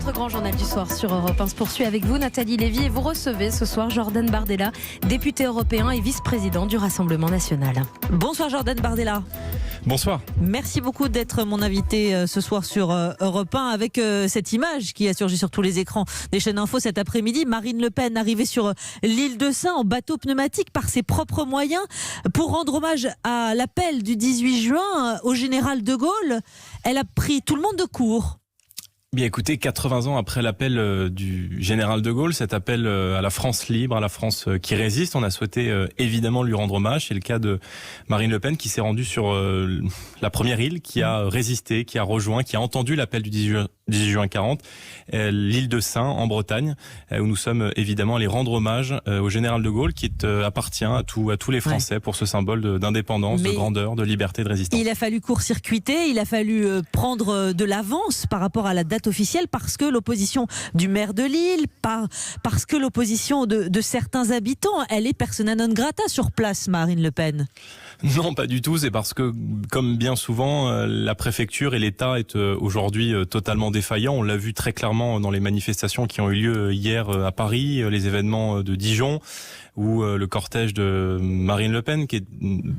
Votre grand journal du soir sur Europe 1 se poursuit avec vous, Nathalie Lévy, et vous recevez ce soir Jordan Bardella, député européen et vice-président du Rassemblement national. Bonsoir Jordan Bardella. Bonsoir. Merci beaucoup d'être mon invité ce soir sur Europe 1 avec cette image qui a surgi sur tous les écrans des chaînes info cet après-midi. Marine Le Pen arrivée sur l'île de Sein en bateau pneumatique par ses propres moyens pour rendre hommage à l'appel du 18 juin au général de Gaulle. Elle a pris tout le monde de court. Bien écoutez, 80 ans après l'appel du général de Gaulle, cet appel à la France libre, à la France qui résiste, on a souhaité évidemment lui rendre hommage. C'est le cas de Marine Le Pen qui s'est rendue sur la première île, qui a résisté, qui a rejoint, qui a entendu l'appel du 18 juin 40, l'île de Sein en Bretagne, où nous sommes évidemment allés rendre hommage au général de Gaulle qui appartient à tous les Français pour ce symbole d'indépendance, de grandeur, de liberté, de résistance. Il a fallu court-circuiter, il a fallu prendre de l'avance par rapport à la date officielle parce que l'opposition du maire de Lille, parce que l'opposition de certains habitants, elle est persona non grata sur place, Marine Le Pen. Non, pas du tout. C'est parce que, comme bien souvent, la préfecture et l'État est aujourd'hui totalement défaillants. On l'a vu très clairement dans les manifestations qui ont eu lieu hier à Paris, les événements de Dijon, où le cortège de Marine Le Pen, qui est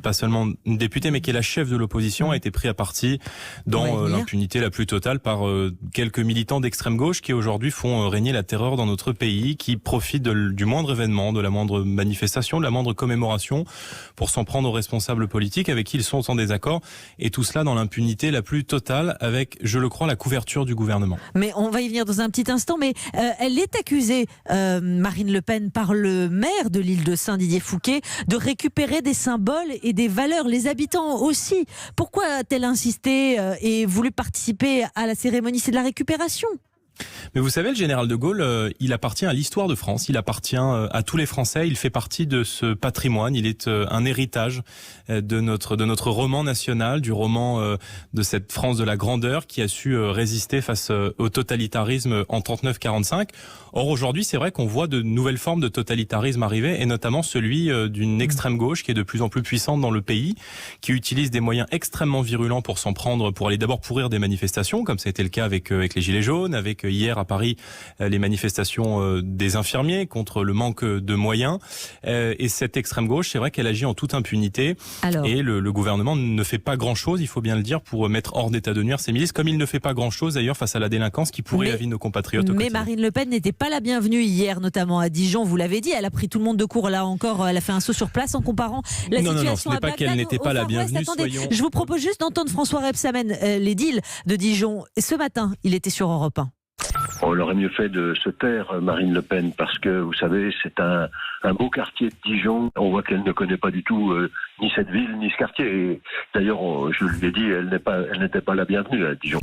pas seulement une députée, mais qui est la chef de l'opposition, a été pris à partie dans l'impunité la plus totale par quelques militants d'extrême gauche qui aujourd'hui font régner la terreur dans notre pays, qui profitent du moindre événement, de la moindre manifestation, de la moindre commémoration pour s'en prendre aux responsables politiques avec qui ils sont en désaccord, et tout cela dans l'impunité la plus totale avec, je le crois, la couverture du gouvernement. Mais on va y venir dans un petit instant, mais elle est accusée, Marine Le Pen, par le maire de l'île de Sein, Didier Fouquet, de récupérer des symboles et des valeurs. Les habitants aussi. Pourquoi a-t-elle insisté et voulu participer à la cérémonie? C'est de la récupération. Mais vous savez, le général de Gaulle, il appartient à l'histoire de France, il appartient à tous les Français, il fait partie de ce patrimoine, il est un héritage de notre roman national, du roman de cette France de la grandeur qui a su résister face au totalitarisme en 39-45. Or aujourd'hui, c'est vrai qu'on voit de nouvelles formes de totalitarisme arriver, et notamment celui d'une extrême gauche qui est de plus en plus puissante dans le pays, qui utilise des moyens extrêmement virulents pour s'en prendre, pour aller d'abord pourrir des manifestations, comme ça a été le cas avec les Gilets jaunes, avec hier à Paris les manifestations des infirmiers contre le manque de moyens. Et cette extrême gauche, c'est vrai qu'elle agit en toute impunité. Et le gouvernement ne fait pas grand-chose, il faut bien le dire, pour mettre hors d'état de nuire ces milices, comme il ne fait pas grand-chose d'ailleurs face à la délinquance qui pourrit la vie de nos compatriotes. Mais Marine Le Pen n'était pas la bienvenue hier, notamment à Dijon, vous l'avez dit, elle a pris tout le monde de court là encore, elle a fait un saut sur place en comparant la situation à Bagdad. Non, ce n'est pas qu'elle n'était pas la bienvenue. Attendez, je vous propose juste d'entendre François Rebsamen, l'édile de Dijon. Ce matin, il était sur Europe 1. On aurait mieux fait de se taire, Marine Le Pen, parce que, vous savez, c'est un beau quartier de Dijon. On voit qu'elle ne connaît pas du tout ni cette ville, ni ce quartier. Et d'ailleurs, je lui ai dit, elle n'était pas la bienvenue à Dijon.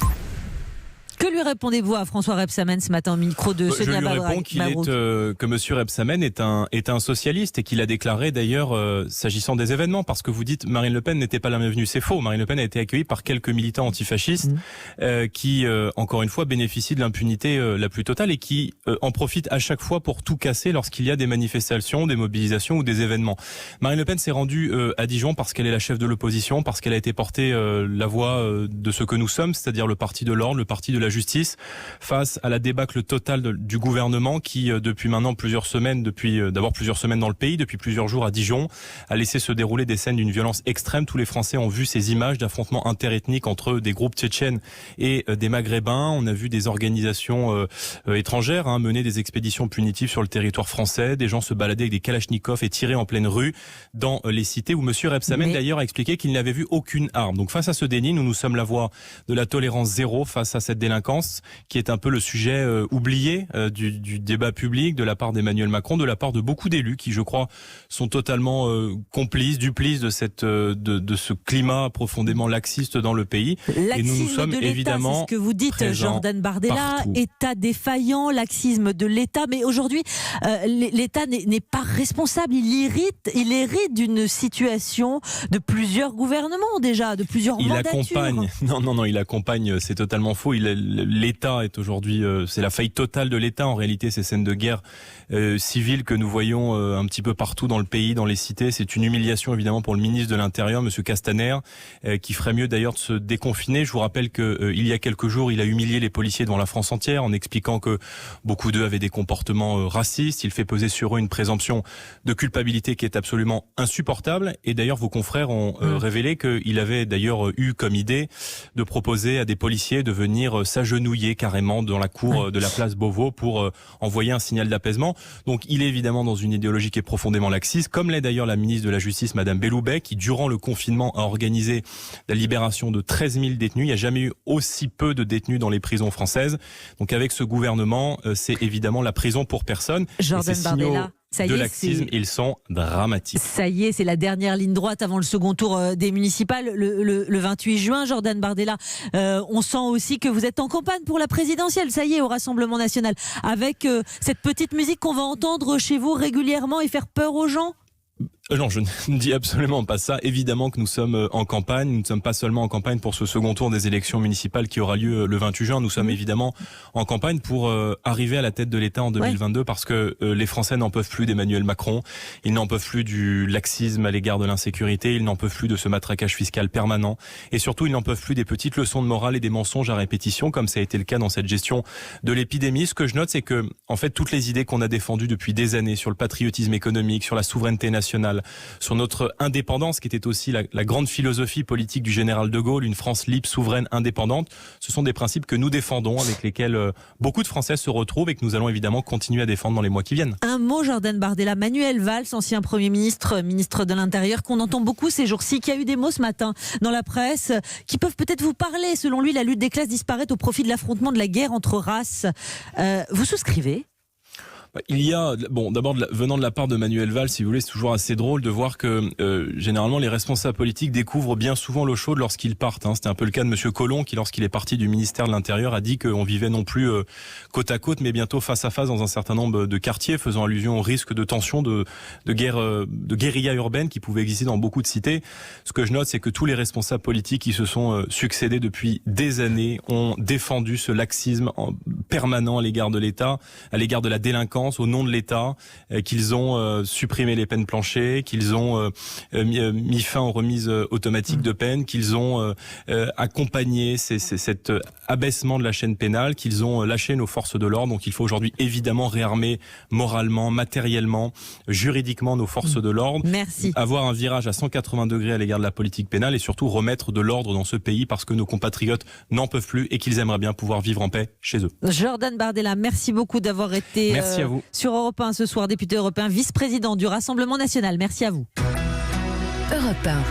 Que lui répondez-vous à François Rebsamen ce matin au micro de Sonia Mabrouk? Je lui réponds que M. Rebsamen est un socialiste, et qu'il a déclaré d'ailleurs s'agissant des événements, parce que vous dites Marine Le Pen n'était pas la bienvenue. C'est faux. Marine Le Pen a été accueillie par quelques militants antifascistes qui, encore une fois, bénéficient de l'impunité la plus totale et qui en profitent à chaque fois pour tout casser lorsqu'il y a des manifestations, des mobilisations ou des événements. Marine Le Pen s'est rendue à Dijon parce qu'elle est la chef de l'opposition, parce qu'elle a été portée la voix de ce que nous sommes, c'est-à-dire le parti de l'ordre, le parti de la justice, face à la débâcle totale du gouvernement qui, depuis maintenant plusieurs semaines, d'abord plusieurs semaines dans le pays, depuis plusieurs jours à Dijon, a laissé se dérouler des scènes d'une violence extrême. Tous les Français ont vu ces images d'affrontements interethniques entre des groupes tchétchènes et des Maghrébins. On a vu des organisations étrangères mener des expéditions punitives sur le territoire français, des gens se balader avec des kalachnikovs et tirer en pleine rue dans les cités, où M. Rebsamen d'ailleurs a expliqué qu'il n'avait vu aucune arme. Donc face à ce déni, nous sommes la voix de la tolérance zéro face à cette délinquance qui est un peu le sujet oublié du débat public de la part d'Emmanuel Macron, de la part de beaucoup d'élus qui, je crois, sont totalement duplices de ce climat profondément laxiste dans le pays. Et nous sommes évidemment, c'est ce que vous dites, Jordan Bardella, partout. État défaillant, laxisme de l'État. Mais aujourd'hui, l'État n'est pas responsable. Il hérite d'une situation de plusieurs gouvernements déjà, de plusieurs mandatures. Il accompagne, c'est totalement faux. l'État est aujourd'hui, c'est la faillite totale de l'État. En réalité, ces scènes de guerre civile que nous voyons un petit peu partout dans le pays, dans les cités, c'est une humiliation évidemment pour le ministre de l'Intérieur, Monsieur Castaner, qui ferait mieux d'ailleurs de se déconfiner. Je vous rappelle que il y a quelques jours, il a humilié les policiers devant la France entière en expliquant que beaucoup d'eux avaient des comportements racistes. Il fait peser sur eux une présomption de culpabilité qui est absolument insupportable. Et d'ailleurs, vos confrères ont révélé qu'il avait d'ailleurs eu comme idée de proposer à des policiers de venir s'agenouiller carrément dans la cour de la place Beauvau pour envoyer un signal d'apaisement. Donc il est évidemment dans une idéologie qui est profondément laxiste, comme l'est d'ailleurs la ministre de la Justice, Madame Belloubet, qui durant le confinement a organisé la libération de 13 000 détenus. Il n'y a jamais eu aussi peu de détenus dans les prisons françaises. Donc avec ce gouvernement, c'est évidemment la prison pour personne. Jordan Bardella. Ça y de est, laxisme, ils sont dramatiques. Ça y est, c'est la dernière ligne droite avant le second tour des municipales, le 28 juin. Jordan Bardella, on sent aussi que vous êtes en campagne pour la présidentielle, ça y est, au Rassemblement National, avec cette petite musique qu'on va entendre chez vous régulièrement et faire peur aux gens. Non, je ne dis absolument pas ça. Évidemment que nous sommes en campagne. Nous ne sommes pas seulement en campagne pour ce second tour des élections municipales qui aura lieu le 28 juin. Nous sommes évidemment en campagne pour arriver à la tête de l'État en 2022 parce que les Français n'en peuvent plus d'Emmanuel Macron. Ils n'en peuvent plus du laxisme à l'égard de l'insécurité. Ils n'en peuvent plus de ce matraquage fiscal permanent. Et surtout, ils n'en peuvent plus des petites leçons de morale et des mensonges à répétition, comme ça a été le cas dans cette gestion de l'épidémie. Ce que je note, c'est que, en fait, toutes les idées qu'on a défendues depuis des années sur le patriotisme économique, sur la souveraineté nationale, sur notre indépendance, qui était aussi la grande philosophie politique du général de Gaulle, une France libre, souveraine, indépendante. Ce sont des principes que nous défendons, avec lesquels beaucoup de Français se retrouvent et que nous allons évidemment continuer à défendre dans les mois qui viennent. Un mot, Jordan Bardella. Manuel Valls, ancien Premier ministre, ministre de l'Intérieur, qu'on entend beaucoup ces jours-ci, qui a eu des mots ce matin dans la presse, qui peuvent peut-être vous parler. Selon lui, la lutte des classes disparaît au profit de l'affrontement de la guerre entre races. Vous souscrivez ? Il y a, bon, d'abord, venant de la part de Manuel Valls, si vous voulez, c'est toujours assez drôle de voir que, généralement, les responsables politiques découvrent bien souvent l'eau chaude lorsqu'ils partent. C'était un peu le cas de Monsieur Collomb, qui, lorsqu'il est parti du ministère de l'Intérieur, a dit qu'on vivait non plus côte à côte, mais bientôt face à face dans un certain nombre de quartiers, faisant allusion au risque de tension, de guérilla urbaine qui pouvait exister dans beaucoup de cités. Ce que je note, c'est que tous les responsables politiques qui se sont succédés depuis des années ont défendu ce laxisme permanent à l'égard de l'État, à l'égard de la délinquance, au nom de l'État, qu'ils ont supprimé les peines planchers, qu'ils ont mis fin aux remises automatiques de peine, qu'ils ont accompagné cet abaissement de la chaîne pénale, qu'ils ont lâché nos forces de l'ordre. Donc il faut aujourd'hui évidemment réarmer moralement, matériellement, juridiquement nos forces de l'ordre. Merci. Avoir un virage à 180 degrés à l'égard de la politique pénale et surtout remettre de l'ordre dans ce pays parce que nos compatriotes n'en peuvent plus et qu'ils aimeraient bien pouvoir vivre en paix chez eux. Jordan Bardella, merci beaucoup d'avoir été Merci à vous. Sur Europe 1 ce soir, député européen, vice-président du Rassemblement National. Merci à vous. Europe 1.